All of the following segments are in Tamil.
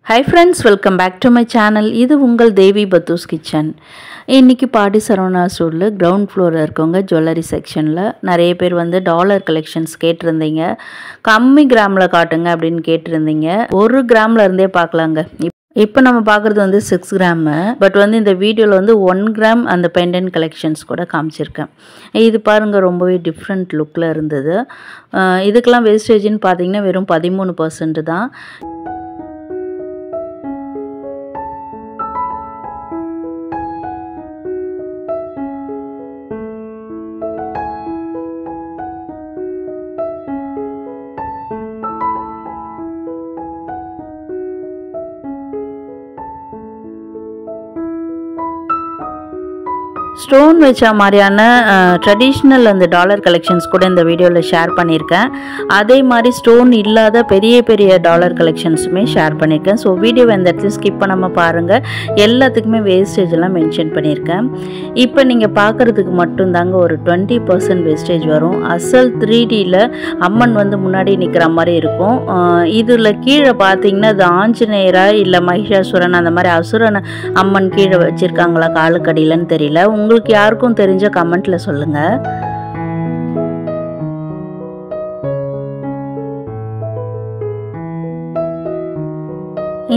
Hi friends, welcome back to my channel. இது உங்கள் தேவி பத்தூஸ் கிச்சன். இன்னைக்கு பாடி சரவணா ஸ்டோர்ல கிரவுண்ட் ஃப்ளோரில் இருக்கவங்க ஜுவல்லரி செக்ஷனில் நிறைய பேர் வந்து டாலர் கலெக்ஷன்ஸ் கேட்டிருந்தீங்க. கம்மி கிராமில் காட்டுங்க அப்படின்னு கேட்டிருந்தீங்க. 1 கிராமில் இருந்தே பார்க்கலாங்க. இப்போ நம்ம பார்க்குறது வந்து 6 கிராமு, பட் வந்து இந்த வீடியோவில் வந்து 1 கிராம் அந்த பெண்டன்ட் கலெக்ஷன்ஸ் கூட காமிச்சிருக்கேன். இது பாருங்கள், ரொம்பவே டிஃப்ரெண்ட் லுக்கில் இருந்தது. இதுக்கெல்லாம் வேஸ்டேஜ்னு பார்த்தீங்கன்னா வெறும் 13% தான். ஸ்டோன் வச்ச மாதிரியான ட்ரெடிஷ்னல் அந்த டாலர் கலெக்ஷன்ஸ் கூட இந்த வீடியோவில் ஷேர் பண்ணியிருக்கேன். அதே மாதிரி ஸ்டோன் இல்லாத பெரிய பெரிய டாலர் கலெக்ஷன்ஸுமே ஷேர் பண்ணியிருக்கேன். ஸோ வீடியோவை இந்த இடத்துல ஸ்கிப் பண்ணாமல் பாருங்கள். எல்லாத்துக்குமே வேஸ்டேஜ் எல்லாம் மென்ஷன் பண்ணியிருக்கேன். இப்போ நீங்கள் பார்க்குறதுக்கு மட்டும்தாங்க ஒரு 20% வேஸ்டேஜ் வரும். அசல் 3Dயில் அம்மன் வந்து முன்னாடி நிற்கிற மாதிரி இருக்கும். இதில் கீழே பார்த்தீங்கன்னா அது ஆஞ்சநேயரா இல்லை மகிஷாசுரன் அந்த மாதிரி அசுரன் அம்மன் கீழே வச்சுருக்காங்களா காலுக்கடியிலன்னு தெரியல. உங்களுக்கு யாருக்கும் தெரிஞ்ச கமெண்ட்ல சொல்லுங்க.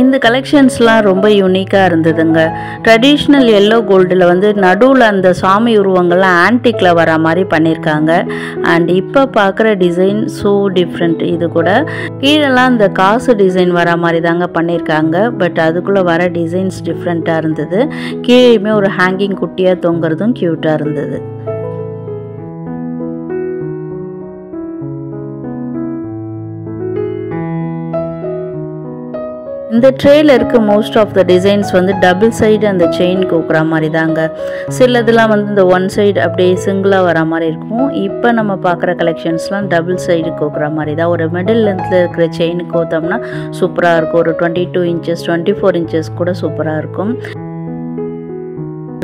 இந்த கலெக்ஷன்ஸ்லாம் ரொம்ப யூனிக்காக இருந்ததுங்க. ட்ரெடிஷ்னல் எல்லோ கோல்டில் வந்து நடுவில் அந்த சாமி உருவங்கள்லாம் ஆன்டிக்கில் வர மாதிரி பண்ணியிருக்காங்க. அண்ட் இப்போ பார்க்குற டிசைன் ஸோ டிஃப்ரெண்ட். இது கூட கீழெல்லாம் இந்த காசு டிசைன் வர மாதிரி தாங்க பண்ணியிருக்காங்க. பட் அதுக்குள்ளே வர டிசைன்ஸ் டிஃப்ரெண்ட்டாக இருந்தது. கீழேயுமே ஒரு ஹேங்கிங் குட்டியாக தொங்குறதும் க்யூட்டாக இருந்தது. இந்த ட்ரேயில் இருக்க மோஸ்ட் ஆஃப் த டிசைன்ஸ் வந்து டபுள் சைடு அந்த செயின் கோக்குற மாதிரி தாங்க. சிலதெல்லாம் வந்து இந்த 1 சைடு அப்படியே சிங்கிளாக வர மாதிரி இருக்கும். இப்போ நம்ம பார்க்குற கலெக்ஷன்ஸ்லாம் டபுள் சைடு கோக்குற மாதிரி தான். ஒரு மிடில் லென்த்தில் இருக்கிற செயின் கோத்தோம்னா சூப்பராக இருக்கும். ஒரு 22 இன்ச்சஸ் 24 இன்ச்சஸ் கூட சூப்பராக இருக்கும்.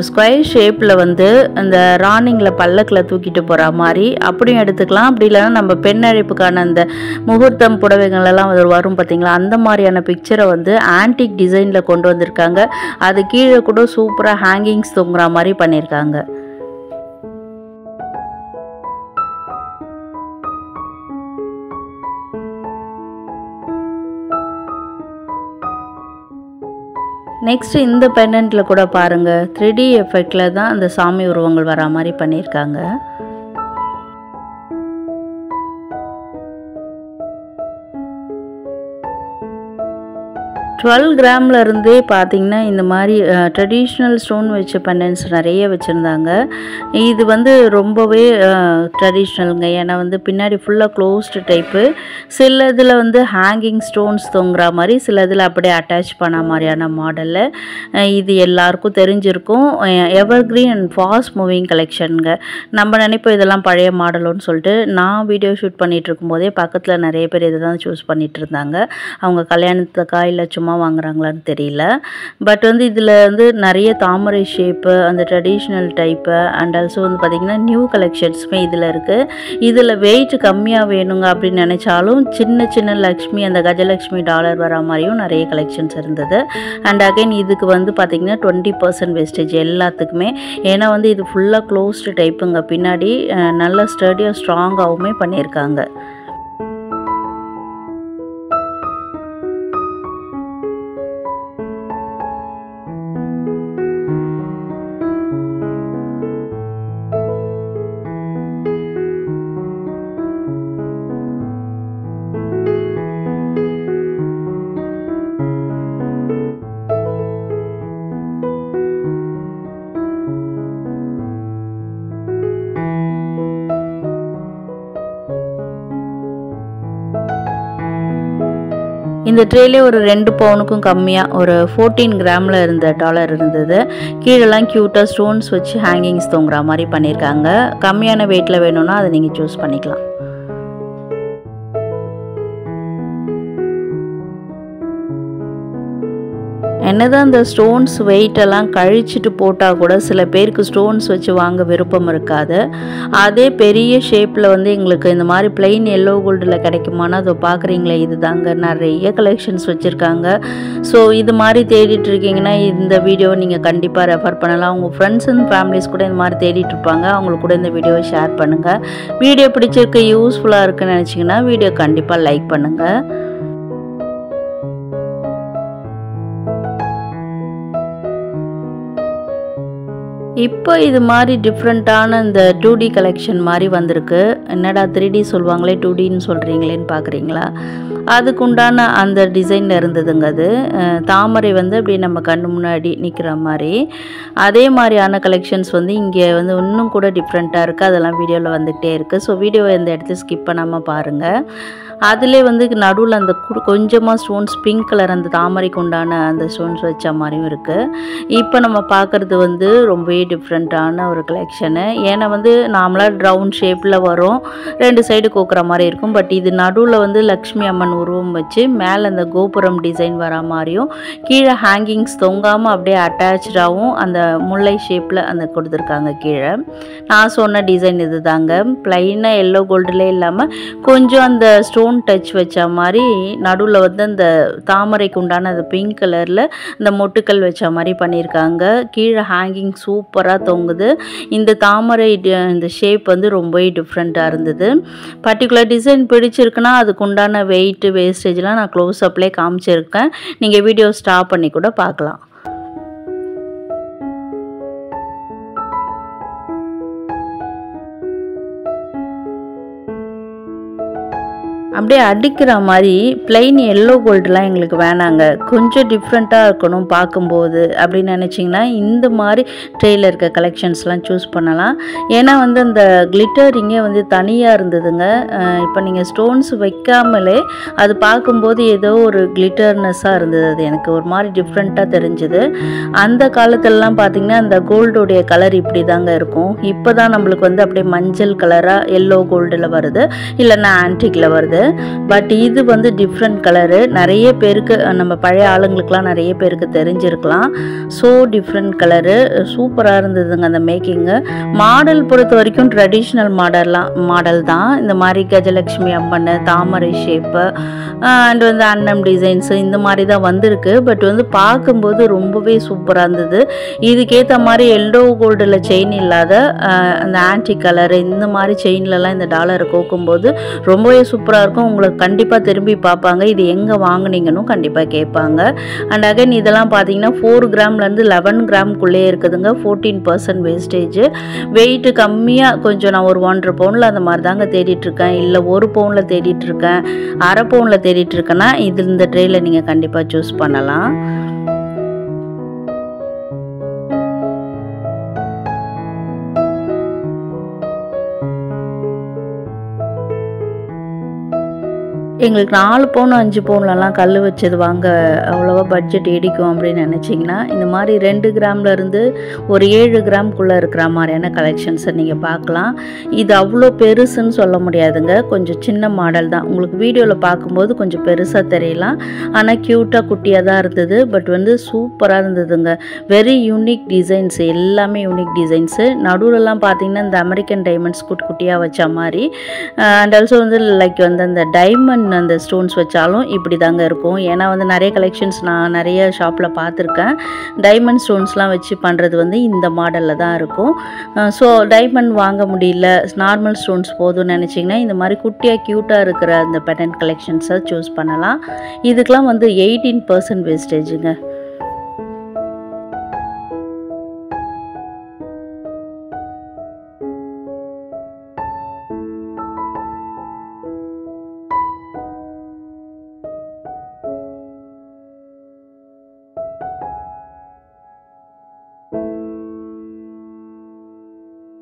ஸ்கொயர் ஷேப்பில் வந்து அந்த ராணிங்கில் பல்லக்கில் தூக்கிட்டு போகிற மாதிரி அப்படியும் எடுத்துக்கலாம். அப்படி இல்லைன்னா நம்ம பெண் அழைப்புக்கான அந்த முகூர்த்தம் புடவைகளெல்லாம் வரும் பார்த்திங்களா, அந்த மாதிரியான பிக்சரை வந்து ஆன்டிக் டிசைனில் கொண்டு வந்திருக்காங்க. அது கீழே கூட சூப்பராக ஹேங்கிங்ஸ் தொங்குற மாதிரி பண்ணியிருக்காங்க. நெக்ஸ்ட் இந்த பெண்டன்ட்டில் கூட பாருங்கள், 3D எஃபெக்டில் தான் அந்த சாமி உருவங்கள் வரா மாதிரி பண்ணியிருக்காங்க. 12 கிராமில் இருந்தே பார்த்திங்கன்னா இந்த மாதிரி ட்ரெடிஷ்னல் ஸ்டோன் வச்ச பெண்டன்ட்ஸ் நிறைய வச்சுருந்தாங்க. இது வந்து ரொம்பவே ட்ரெடிஷ்னலுங்க. ஏன்னா வந்து பின்னாடி ஃபுல்லாக க்ளோஸ்டு டைப்பு. சில இதில் வந்து ஹேங்கிங் ஸ்டோன்ஸ் தொங்குற மாதிரி, சில இதில் அப்படியே அட்டாச் பண்ண மாதிரியான மாடலில். இது எல்லாருக்கும் தெரிஞ்சிருக்கும். Evergreen and fast moving கலெக்ஷனுங்க. நம்ம நினைப்போம் இதெல்லாம் பழைய மாடலுன்னு சொல்லிட்டு. நான் வீடியோ ஷூட் பண்ணிகிட்டு இருக்கும்போதே பக்கத்தில் நிறைய பேர் இதை தான் சூஸ் பண்ணிகிட்டு இருந்தாங்க. அவங்க கல்யாணத்துக்கா இல்லை சும்மா வாங்குறாங்களான்னு தெரியல. பட் வந்து இதில் வந்து நிறைய தாமரை ஷேப்பு, அந்த ட்ரெடிஷ்னல் டைப்பு அண்ட் ஆல்சோ வந்து பார்த்திங்கன்னா நியூ கலெக்ஷன்ஸுமே இதில் இருக்குது. இதில் வெயிட் கம்மியாக வேணுங்க அப்படின்னு நினச்சாலும் சின்ன சின்ன லக்ஷ்மி, அந்த கஜலக்ஷ்மி டாலர் வர மாதிரியும் நிறைய கலெக்ஷன்ஸ் இருந்தது. அண்ட் அகைன் இதுக்கு வந்து பார்த்திங்கன்னா 20% வேஸ்டேஜ் எல்லாத்துக்குமே. ஏன்னா வந்து இது ஃபுல்லாக க்ளோஸ்டு டைப்புங்க. பின்னாடி நல்ல ஸ்டடியாக ஸ்ட்ராங்காகவுமே பண்ணியிருக்காங்க. இந்த ட்ரேலே ஒரு 2 பவுனுக்கும் கம்மியாக ஒரு 14 கிராமில் இருந்த டாலர் இருந்தது. கீழெல்லாம் க்யூட்டாக ஸ்டோன்ஸ் வச்சு ஹேங்கிங்ஸ் தொங்குற மாதிரி பண்ணியிருக்காங்க. கம்மியான வெயிட்டில் வேணும்னா அதை நீங்கள் சூஸ் பண்ணிக்கலாம். என்னதான் அந்த ஸ்டோன்ஸ் வெயிட் எல்லாம் கழிச்சிட்டு போட்டால் கூட சில பேருக்கு ஸ்டோன்ஸ் வச்சு வாங்க விருப்பம் இருக்காது. அதே பெரிய ஷேப்பில் வந்து எங்களுக்கு இந்த மாதிரி பிளெயின் எல்லோ கோல்டில் கிடைக்குமானா அதை பார்க்குறீங்களே, இது தாங்க நிறைய கலெக்ஷன்ஸ் வச்சுருக்காங்க. ஸோ இது மாதிரி தேடிட்டு இருக்கீங்கன்னா இந்த வீடியோவை நீங்கள் கண்டிப்பாக ரெஃபர் பண்ணலாம். உங்கள் ஃப்ரெண்ட்ஸ் அண்ட் ஃபேமிலிஸ் கூட இந்த மாதிரி தேடிட்டு இருப்பாங்க, அவங்களுக்கு கூட இந்த வீடியோவை ஷேர் பண்ணுங்கள். வீடியோ பிடிச்சிருக்கு, யூஸ்ஃபுல்லாக இருக்குன்னு நினச்சிங்கன்னா வீடியோ கண்டிப்பாக லைக் பண்ணுங்கள். இப்போ இது மாதிரி டிஃப்ரெண்ட்டான இந்த 2D கலெக்ஷன் மாதிரி வந்திருக்கு. என்னடா 3D சொல்லுவாங்களே 2Dன்னு சொல்கிறீங்களேன்னு பார்க்குறீங்களா? அதுக்குண்டான அந்த டிசைனில் இருந்ததுங்க. அது தாமரை வந்து அப்படியே நம்ம கண்ணு முன்னாடி நிற்கிற மாதிரி அதே மாதிரியான கலெக்ஷன்ஸ் வந்து இங்கே வந்து இன்னும் கூட டிஃப்ரெண்ட்டாக இருக்குது. அதெல்லாம் வீடியோவில் வந்துகிட்டே இருக்குது. ஸோ வீடியோவை இந்த இடத்துல ஸ்கிப் பண்ணாமல் பாருங்கள். அதிலே வந்து நடுவில் அந்த கொஞ்சமாக ஸ்டோன்ஸ் பிங்க் கலர் அந்த தாமரைக்கு உண்டான அந்த ஸ்டோன்ஸ் வச்ச மாதிரியும் இருக்குது. இப்போ நம்ம பார்க்குறது வந்து ரொம்பவே டிஃப்ரெண்ட்டான ஒரு கலெக்ஷனு. ஏன்னா வந்து நார்மலாக ரவுண்ட் ஷேப்பில் வரும், 2 சைடு கோக்குற மாதிரி இருக்கும். பட் இது நடுவில் வந்து லக்ஷ்மி அம்மன் உருவம் வச்சு மேலே அந்த கோபுரம் டிசைன் வர மாதிரியும் கீழே ஹேங்கிங்ஸ் தொங்காமல் அப்படியே அட்டாச்சாகவும் அந்த முல்லை ஷேப்பில் அந்த கொடுத்துருக்காங்க. கீழே நான் சொன்ன டிசைன் இது தாங்க. ப்ளைனாக எல்லோ கோல்டுலே இல்லாமல் கொஞ்சம் அந்த ஸ்டோன் டச் வச்ச மாதிரி நடுவில் வந்து அந்த தாமரைக்கு உண்டான அந்த பிங்க் கலரில் இந்த மொட்டுக்கள் வச்ச மாதிரி பண்ணியிருக்காங்க. கீழே ஹேங்கிங் சூப்பராக தொங்குது. இந்த தாமரை இந்த ஷேப் வந்து ரொம்பவே டிஃப்ரெண்ட்டாக இருந்தது. பர்டிகுலர் டிசைன் பிடிச்சிருக்குன்னா அதுக்கு உண்டான வெயிட்டு வேஸ்டேஜ்லாம் நான் க்ளோஸ் அப்லேயே காமிச்சிருக்கேன். நீங்கள் வீடியோ ஸ்டாப் பண்ணி கூட பார்க்கலாம். அப்படியே அடிக்கிற மாதிரி பிளெயின் எல்லோ கோல்டுலாம் எங்களுக்கு வேணாங்க, கொஞ்சம் டிஃப்ரெண்ட்டாக இருக்கணும் பார்க்கும்போது அப்படின்னு நினச்சிங்கன்னா இந்த மாதிரி ட்ரெயில் இருக்க கலெக்ஷன்ஸ்லாம் சூஸ் பண்ணலாம். ஏன்னா வந்து அந்த கிளிட்டரிங்கே வந்து தனியாக இருந்ததுங்க. இப்போ நீங்கள் ஸ்டோன்ஸ் வைக்காமலே அது பார்க்கும்போது ஏதோ ஒரு கிளிட்டர்னஸ்ஸாக இருந்தது. அது எனக்கு ஒரு மாதிரி டிஃப்ரெண்ட்டாக தெரிஞ்சுது. அந்த காலத்துலலாம் பார்த்திங்கன்னா அந்த கோல்டோடைய கலர் இப்படி தாங்க இருக்கும். இப்போ தான் நம்மளுக்கு வந்து அப்படியே மஞ்சள் கலராக எல்லோ கோல்டில் வருது, இல்லைன்னா ஆன்டிக்கில் வருது. பட் இது வந்து டிஃப்ரெண்ட் கலரு. நிறைய பேருக்கு நம்ம பழைய ஆளுங்களுக்கெலாம் நிறைய பேருக்கு தெரிஞ்சிருக்கலாம். ஸோ டிஃப்ரெண்ட் கலரு சூப்பராக இருந்ததுங்க அந்த மேக்கிங்கு. மாடல் பொறுத்த வரைக்கும் ட்ரெடிஷ்னல் மாடல் தான். இந்த மாதிரி கஜலட்சுமி அம்மன், தாமரை ஷேப்பு அண்ட் வந்து அன்னம் டிசைன்ஸு இந்த மாதிரி தான் வந்திருக்கு. பட் வந்து பார்க்கும்போது ரொம்பவே சூப்பராக இருந்தது. இதுக்கேற்ற மாதிரி எல்லோ கோல்டில் செயின் இல்லாத அந்த ஆன்டிக் கலரு இந்த மாதிரி செயின்லலாம் இந்த டாலரை கோக்கும்போது ரொம்பவே சூப்பராக இருக்கும். உங்களுக்கு கண்டிப்பாக திரும்பி பார்ப்பாங்க, இது எங்கே வாங்குனீங்கன்னு கண்டிப்பாக கேட்பாங்க. அண்ட் அகைன் இதெல்லாம் பார்த்தீங்கன்னா 4 கிராம்லேருந்து 11 கிராம்குள்ளே இருக்குதுங்க. 14% வேஸ்டேஜ். வெயிட்டு கம்மியாக கொஞ்சம் நான் ஒரு 1.5 பவுனில் அந்த மாதிரி தாங்க தேடிட்டுருக்கேன். இல்லை 1 பவுனில் தேடிட்டுருக்கேன், அரை பவுனில் தேடிட்டுருக்கேன்னா இது இந்த ட்ரெயில் நீங்கள் கண்டிப்பாக சூஸ் பண்ணலாம். எங்களுக்கு 4 பவுன் 5 பவுன்லலாம் கல் வச்சது வாங்க அவ்வளோவா பட்ஜெட் இடிக்கும் அப்படின்னு நினச்சிங்கன்னா இந்த மாதிரி 2 கிராம்லேருந்து ஒரு 7 கிராம்குள்ளே இருக்கிற மாதிரியான கலெக்ஷன்ஸை நீங்கள் பார்க்கலாம். இது அவ்வளோ பெருசுன்னு சொல்ல முடியாதுங்க, கொஞ்சம் சின்ன மாடல் தான். உங்களுக்கு வீடியோவில் பார்க்கும்போது கொஞ்சம் பெருசாக தெரியலாம், ஆனால் க்யூட்டாக குட்டியாக தான் இருந்தது. பட் வந்து சூப்பராக இருந்ததுங்க. வெரி யூனிக் டிசைன்ஸ், எல்லாமே யூனிக் டிசைன்ஸு. நடுவில்லாம் பார்த்தீங்கன்னா இந்த அமெரிக்கன் டைமண்ட்ஸ் குட்டி குட்டியாக வச்ச மாதிரி அண்ட் ஆல்சோ வந்து லைக் வந்து அந்த டைமண்ட் அந்த ஸ்டோன்ஸ் வச்சாலும் இப்படி தாங்க இருக்கும். ஏன்னா வந்து நிறைய கலெக்ஷன்ஸ் நான் நிறைய ஷாப்பில் பார்த்துருக்கேன். டைமண்ட் ஸ்டோன்ஸ்லாம் வச்சு பண்ணுறது வந்து இந்த மாடலில் தான் இருக்கும். ஸோ டைமண்ட் வாங்க முடியல, நார்மல் ஸ்டோன்ஸ் போதும்னு நினச்சிங்கன்னா இந்த மாதிரி குட்டியாக க்யூட்டாக இருக்கிற அந்த பேட்டர்ன் கலெக்ஷன்ஸை சூஸ் பண்ணலாம். இதுக்கெலாம் வந்து 18% வேஸ்டேஜுங்க.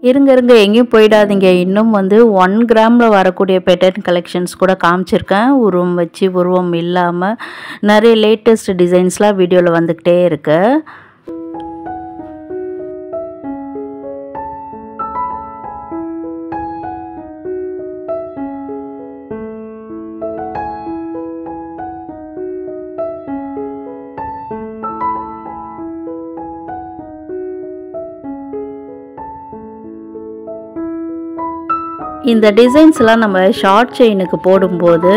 இருங்க எங்கேயும் போயிடாதீங்க. இன்னும் வந்து 1 கிராமில் வரக்கூடிய பேட்டர்ன் கலெக்ஷன்ஸ் கூட காமிச்சிருக்கேன். உருவம் வச்சு உருவம் இல்லாமல் நிறைய லேட்டஸ்ட் டிசைன்ஸ்லாம் வீடியோவில் வந்துக்கிட்டே இருக்கு. இந்த டிசைன்ஸ்லாம் நம்ம ஷார்ட் செயினுக்கு போடும்போது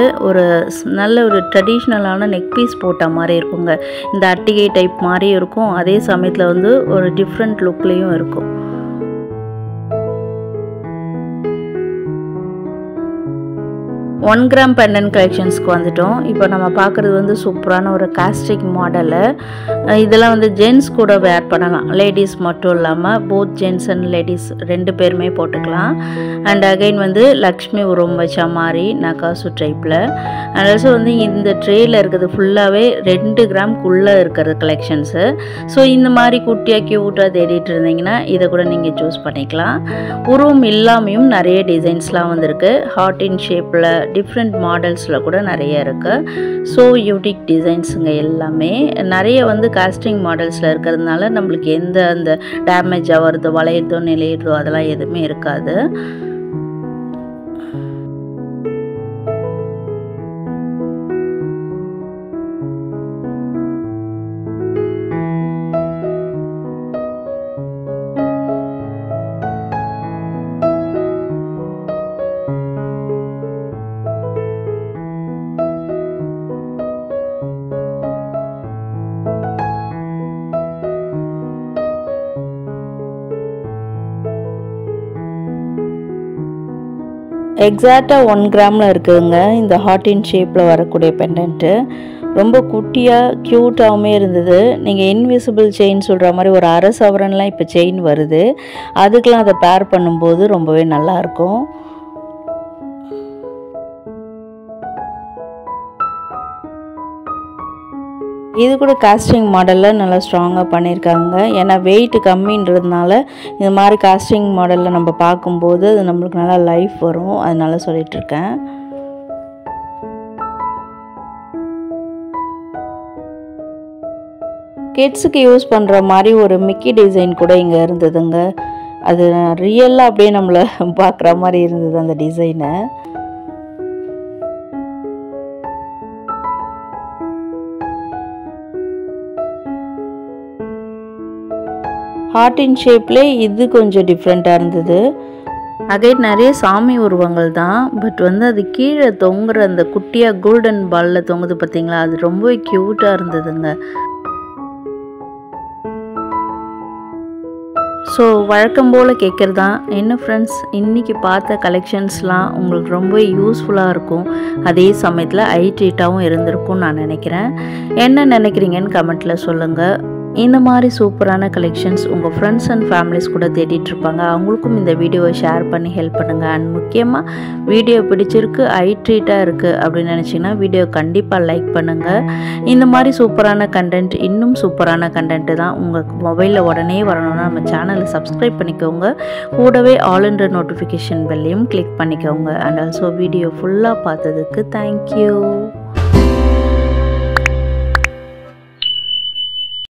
நல்ல ஒரு ட்ரெடிஷ்னலான நெக் பீஸ் போட்ட மாதிரி இருக்குங்க. இந்த அட்டிகை டைப் மாதிரியும் இருக்கும், அதே சமயத்தில் வந்து ஒரு டிஃப்ரெண்ட் லுக்லேயும் இருக்கும். 1 கிராம் பெண்டன்ட் கலெக்ஷன்ஸ்க்கு வந்துட்டோம். இப்போ நம்ம பார்க்குறது வந்து சூப்பரான ஒரு காஸ்டிக் மாடலு. இதெல்லாம் வந்து ஜென்ஸ் கூட வேர் பண்ணலாம், லேடிஸ் மட்டும் இல்லாமல் போத் ஜென்ஸ் அண்ட் லேடிஸ் 2 பேருமே போட்டுக்கலாம். அண்ட் அகைன் வந்து லக்ஷ்மி உருவம் வச்ச மாதிரி நகாசு டைப்பில். அண்ட் ஆல்சோ வந்து இந்த ட்ரேயில் இருக்கிறது ஃபுல்லாகவே 2 கிராம்க்குள்ளே இருக்கிற கலெக்ஷன்ஸு. ஸோ இந்த மாதிரி குட்டியாக க்யூட்டாக தேடிட்டு இருந்தீங்கன்னா இதை கூட நீங்கள் சூஸ் பண்ணிக்கலாம். உருவம் இல்லாமையும் நிறைய டிசைன்ஸ்லாம் வந்துருக்கு. ஹார்ட் இன் ஷேப்பில் டிஃப்ரெண்ட் மாடல்ஸில் கூட நிறைய இருக்குது. ஸோ யூனிக் டிசைன்ஸுங்க எல்லாமே. நிறைய வந்து காஸ்டிங் மாடல்ஸில் இருக்கிறதுனால நம்மளுக்கு எந்த அந்த டேமேஜ் ஆகிறதோ வளையிறதோ நிலையிறதோ அதெல்லாம் எதுவுமே இருக்காது. எக்ஸாக்டாக 1 கிராமில் இருக்குதுங்க இந்த ஹார்ட் இன் ஷேப்பில் வரக்கூடிய பெண்டன்ட்டு. ரொம்ப குட்டியாக க்யூட்டாகவுமே இருந்தது. நீங்கள் இன்விசிபிள் செயின் சொல்கிற மாதிரி ஒரு அரை சவரன்லாம் இப்போ செயின் வருது, அதுக்கெலாம் அதை பேர் பண்ணும்போது ரொம்பவே நல்லாயிருக்கும். இது கூட காஸ்டிங் மாடலில் நல்லா ஸ்ட்ராங்காக பண்ணியிருக்காங்க. ஏன்னா வெயிட் கம்மின்றதுனால இந்த மாதிரி காஸ்டிங் மாடலில் நம்ம பார்க்கும்போது அது நம்மளுக்கு நல்லா லைஃப் வரும், அதனால சொல்லிகிட்ருக்கேன். கிட்ஸுக்கு யூஸ் பண்ணுற மாதிரி ஒரு மிக்கி டிசைன் கூட இங்கே இருந்ததுங்க. அது ரியலாக அப்படியே நம்மளை பார்க்குற மாதிரி இருந்தது அந்த டிசைனை. ஹார்ட் இன் ஷேப்லேயே இது கொஞ்சம் டிஃப்ரெண்ட்டாக இருந்தது. அகைன் நிறைய சாமி உருவங்கள் தான், பட் வந்து அது கீழே தொங்குற அந்த குட்டியாக கோல்டன் பாலில் தொங்குது பார்த்தீங்களா, அது ரொம்பவே க்யூட்டாக இருந்ததுங்க. ஸோ வழக்கம் போல் கேட்குறது தான் என்ன ஃப்ரெண்ட்ஸ், இன்றைக்கி பார்த்த கலெக்ஷன்ஸ்லாம் உங்களுக்கு ரொம்ப யூஸ்ஃபுல்லாக இருக்கும், அதே சமயத்தில் ஹைட்ரேட்டாகவும் இருந்திருக்கும்னு நான் நினைக்கிறேன். என்ன நினைக்கிறீங்கன்னு கமெண்ட்டில் சொல்லுங்கள். இந்த மாதிரி சூப்பரான கலெக்ஷன்ஸ் உங்கள் ஃப்ரெண்ட்ஸ் அண்ட் ஃபேமிலிஸ் கூட தேடிட்டுருப்பாங்க, அவங்களுக்கும் இந்த வீடியோவை ஷேர் பண்ணி ஹெல்ப் பண்ணுங்கள். அண்ட் முக்கியமாக வீடியோ பிடிச்சிருக்கு, ஹைட்ரேட்டாக இருக்குது அப்படின்னு நினச்சிங்கன்னா வீடியோ கண்டிப்பாக லைக் பண்ணுங்கள். இந்த மாதிரி சூப்பரான கண்டென்ட், இன்னும் சூப்பரான கண்டென்ட்டு தான் உங்கள் மொபைலில் உடனே வரணும்னா நம்ம சேனலை சப்ஸ்கிரைப் பண்ணிக்கோங்க. கூடவே ஆல் என்ற நோட்டிஃபிகேஷன் பெல்லையும் கிளிக் பண்ணிக்கோங்க. அண்ட் ஆல்சோ வீடியோ ஃபுல்லாக பார்த்ததுக்கு தேங்க்யூ.